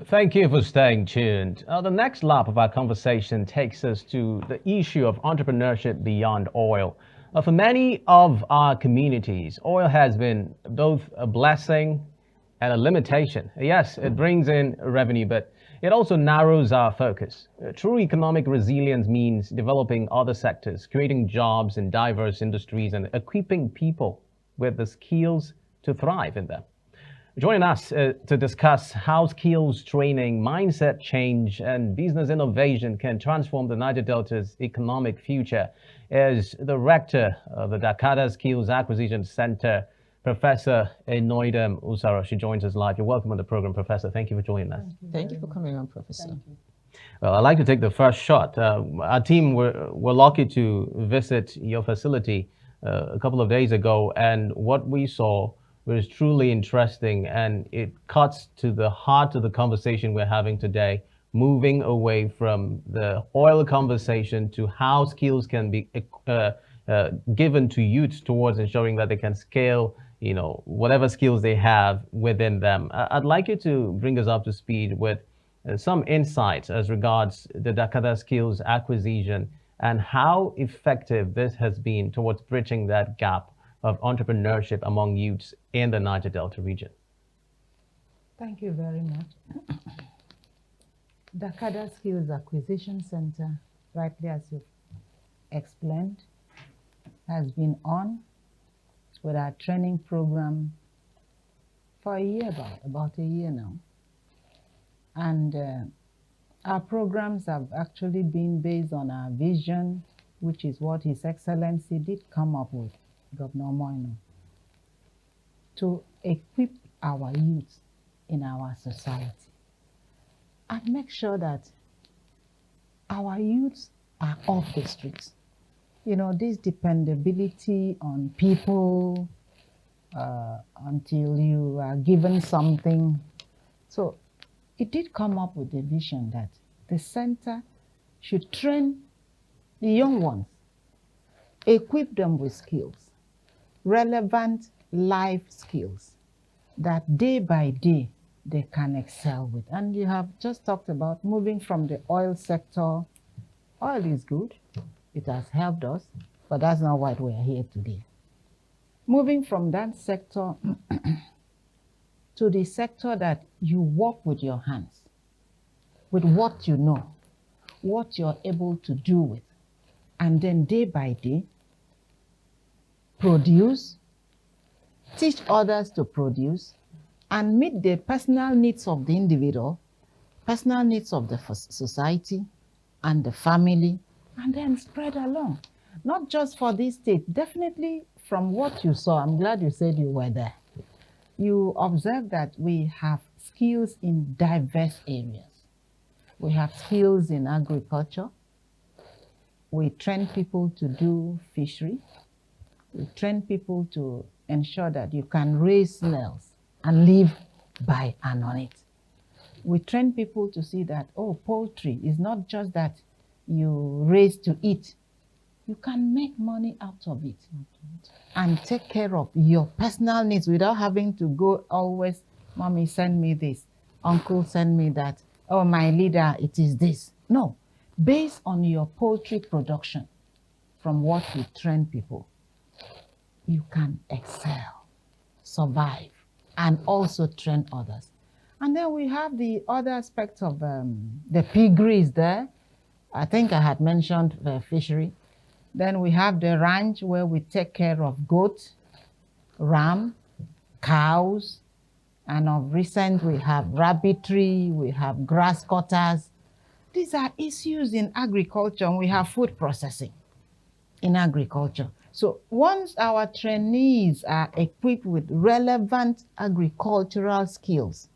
Thank you for staying tuned. The next lap of our conversation takes us to the issue of entrepreneurship beyond oil. For many of our communities, oil has been both a blessing and a limitation. Yes, it brings in revenue, but it also narrows our focus. True economic resilience means developing other sectors, creating jobs in diverse industries, and equipping people with the skills to thrive in them. Joining us to discuss how skills training, mindset change, and business innovation can transform the Niger Delta's economic future is the Rector of the Dakkada Skills Acquisition Center, Professor Enoidem Usoro. She joins us live. You're welcome on the program, Professor. Thank you for joining us. Thank you for coming on, Professor. Well, I'd like to take the first shot. Our team were lucky to visit your facility a couple of days ago, and what we saw was truly interesting, and it cuts to the heart of the conversation we're having today, moving away from the oil conversation to how skills can be given to youth towards ensuring that they can scale, whatever skills they have within them. I'd like you to bring us up to speed with some insights as regards the Dakkada skills acquisition and how effective this has been towards bridging that gap of entrepreneurship among youths in the Niger Delta region. Thank you very much. Dakkada Skills Acquisition Center, rightly as you've explained, has been on with our training program for a year, about a year now. And our programs have actually been based on our vision, which is what His Excellency did come up with, Governor Moino, to equip our youth in our society and make sure that our youths are off the streets. This dependability on people until you are given something. So it did come up with the vision that the center should train the young ones, equip them with skills, relevant life skills that day by day they can excel with. And you have just talked about moving from the oil sector. Oil is good, it has helped us, but that's not why we are here today. Moving from that sector to the sector that you work with your hands, with what you know, what you're able to do with, and then day by day produce, teach others to produce, and meet the personal needs of the individual, personal needs of the society and the family, and then spread along. Not just for this state, definitely from what you saw, I'm glad you said you were there. You observe that we have skills in diverse areas. We have skills in agriculture. We train people to do fishery. We train people to ensure that you can raise snails and live by and on it. We train people to see that, poultry is not just that you raise to eat. You can make money out of it and take care of your personal needs without having to go always, Mommy, send me this. Uncle, send me that. Oh, my leader, it is this. No, based on your poultry production, from what we train people, you can excel, survive, and also train others. And then we have the other aspects of the piggeries there. I think I had mentioned the fishery. Then we have the ranch where we take care of goats, ram, cows, and of recent we have rabbitry, we have grass cutters. These are issues in agriculture, and we have food processing in agriculture. So once our trainees are equipped with relevant agricultural skills,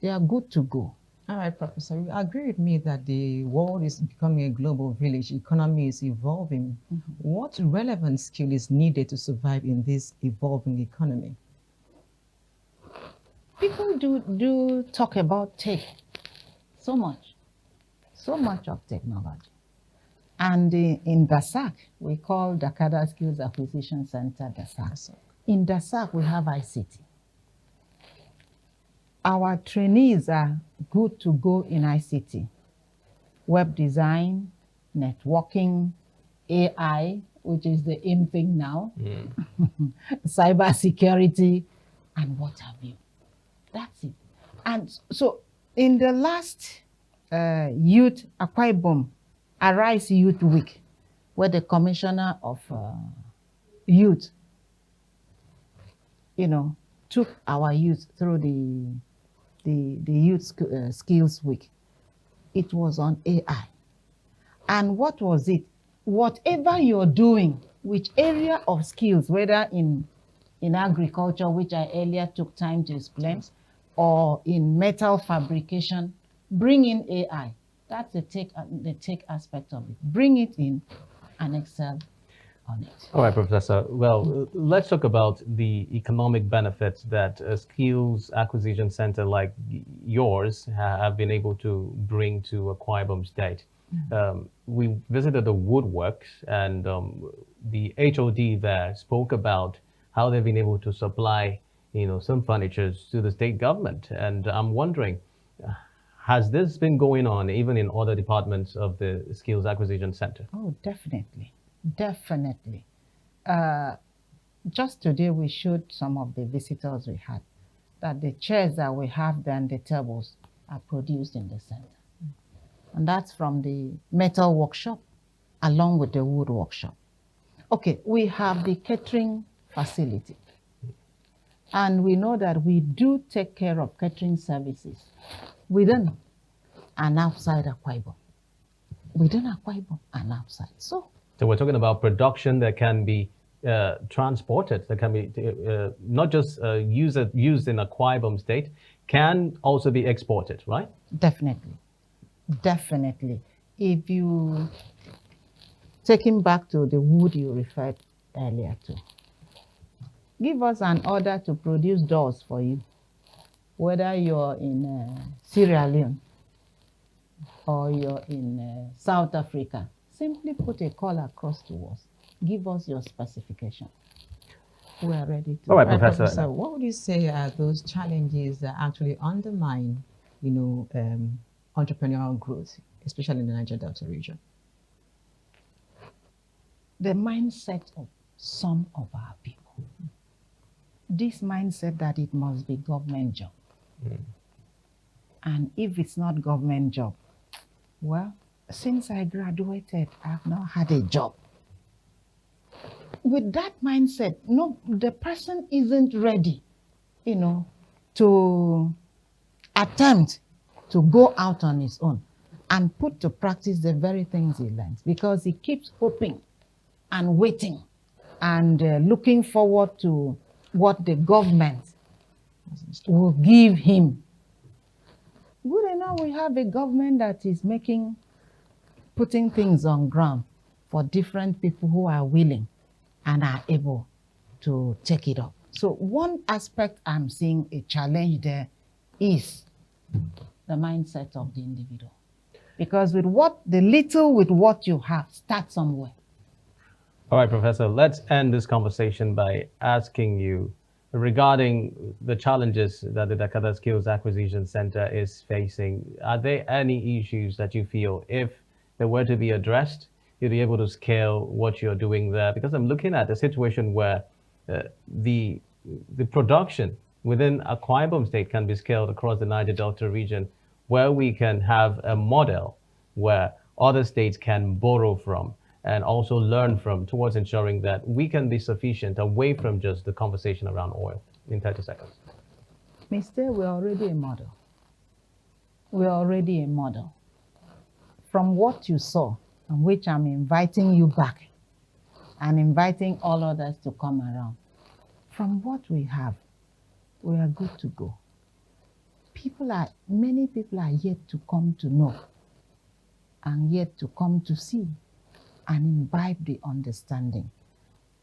they are good to go. All right, Professor, you agree with me that the world is becoming a global village, economy is evolving. Mm-hmm. What relevant skill is needed to survive in this evolving economy? People do talk about tech, so much of technology. And in DASAC, we call Dakkada Skills Acquisition Center DASAC. In DASAC, we have ICT. our trainees are good to go in ICT, web design, networking, AI, which is the in thing now, cyber security, and what have you. That's it. And so in the last Youth Akwa Ibom Arise Youth Week, where the Commissioner of Youth, took our youth through the Youth Skills Week, it was on AI. And what was it? Whatever you're doing, which area of skills, whether in agriculture, which I earlier took time to explain, or in metal fabrication, bring in AI. That's the tech aspect of it. Bring it in and excel on it. All right, Professor. Well, let's talk about the economic benefits that a skills acquisition center like yours have been able to bring to Akwa Ibom State. We visited the woodworks, and the HOD there spoke about how they've been able to supply, some furniture to the state government. And I'm wondering, has this been going on even in other departments of the Skills Acquisition Center? Oh, definitely. Definitely. Just today, we showed some of the visitors we had that the chairs that we have there and the tables are produced in the center. And that's from the metal workshop along with the wood workshop. Okay, we have the catering facility. And we know that we do take care of catering services within and outside Akwa Ibom. Within Akwa Ibom and outside. So we're talking about production that can be transported, that can be not just used in Akwa Ibom State, can also be exported, right? Definitely. Definitely. If you take him back to the wood you referred earlier to, give us an order to produce doors for you, whether you're in Sierra Leone or you're in South Africa. Simply put a call across to us. Give us your specification. We are ready to. All right, Professor. So what would you say are those challenges that actually undermine, entrepreneurial growth, especially in the Niger Delta region? The mindset of some of our people. This mindset that it must be government job. And if it's not government job, well, since I graduated, I've not had a job. With that mindset, no, the person isn't ready, to attempt to go out on his own and put to practice the very things he learns, because he keeps hoping and waiting and looking forward to what the government will give him. Good enough, we have a government that is putting things on ground for different people who are willing and are able to take it up. So one aspect I'm seeing a challenge there is the mindset of the individual. Because with what you have, start somewhere. All right, Professor, let's end this conversation by asking you regarding the challenges that the Dakkada Skills Acquisition Center is facing. Are there any issues that you feel, if they were to be addressed, you'll be able to scale what you're doing there? Because I'm looking at a situation where the production within Akwa Ibom State can be scaled across the Niger Delta region, where we can have a model where other states can borrow from and also learn from, towards ensuring that we can be sufficient away from just the conversation around oil. In 30 seconds. Mister, we're already a model. We're already a model. From what you saw, and which I'm inviting you back and inviting all others to come around, from what we have, we are good to go. Many people are yet to come to know and yet to come to see and imbibe the understanding.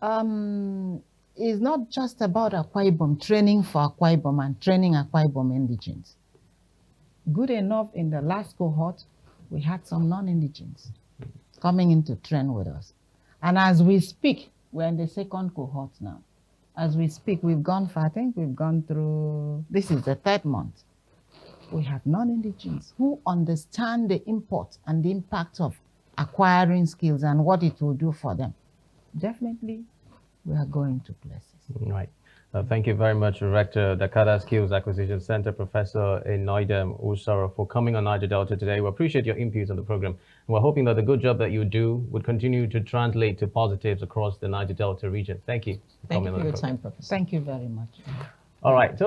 It's not just about Akwa Ibom, training for Akwa Ibom and training Akwa Ibom indigents. Good enough, in the last cohort, we had some non-indigents coming in to train with us. And as we speak, we're in the second cohort now. As we speak, we've gone through, this is the third month. we have non-indigenous who understand the import and the impact of acquiring skills and what it will do for them, definitely we are going to places. Right. Thank you very much, Rector, Dakkada Skills Acquisition Center, Professor Enoidem Usoro, for coming on Niger Delta today. We appreciate your inputs on the program. We're hoping that the good job that you do would continue to translate to positives across the Niger Delta region. Thank you. Thank you for your time, Professor. Thank you very much. All right. So